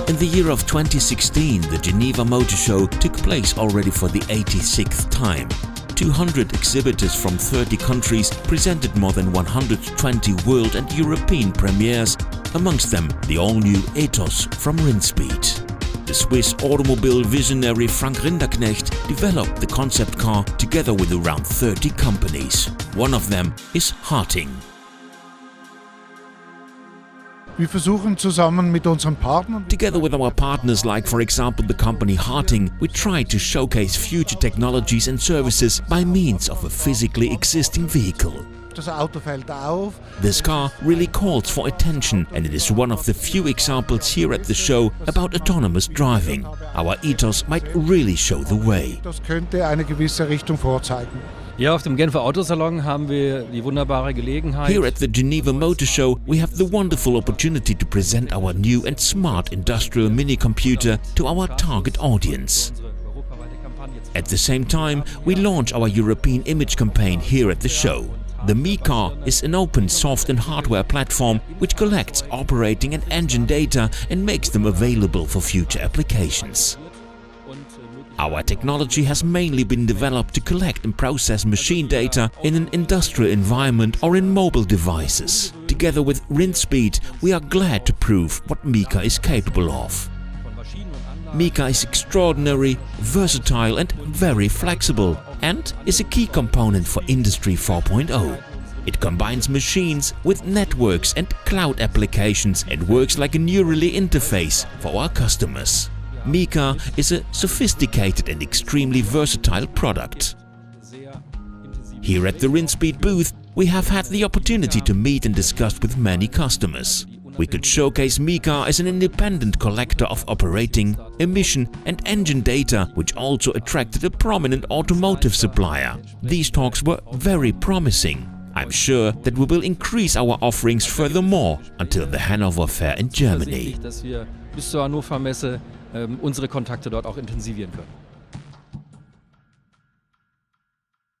In the year of 2016, the Geneva Motor Show took place already for the 86th time. 200 exhibitors from 30 countries presented more than 120 world and European premieres, amongst them the all-new Ethos from Rinspeed. The Swiss automobile visionary Frank Rinderknecht developed the concept car together with around 30 companies. One of them is Harting. Together with our partners like for example the company Harting, we try to showcase future technologies and services by means of a physically existing vehicle. This car really calls for attention, and it is one of the few examples here at the show about autonomous driving. Our Ethos might really show the way. Ja, auf dem Genfer Autosalon haben wir die wunderbare Gelegenheit. Here at the Geneva Motor Show, we have the wonderful opportunity to present our new and smart industrial mini-computer to our target audience. At the same time, we launch our European image campaign here at the show. The Mi-Car is an open soft and hardware platform which collects operating and engine data and makes them available for future applications. Our technology has mainly been developed to collect and process machine data in an industrial environment or in mobile devices. Together with Rinspeed, we are glad to prove what Mi-Car is capable of. Mi-Car is extraordinary, versatile and very flexible, and is a key component for Industry 4.0. It combines machines with networks and cloud applications and works like a neurally interface for our customers. Mi-Car is a sophisticated and extremely versatile product. Here at the Rinspeed booth, we have had the opportunity to meet and discuss with many customers. We could showcase Mi-Car as an independent collector of operating, emission and engine data, which also attracted a prominent automotive supplier. These talks were very promising. I'm sure that we will increase our offerings furthermore until the Hanover Fair in Germany. Bis zur Hannover Messe unsere Kontakte dort auch intensivieren können.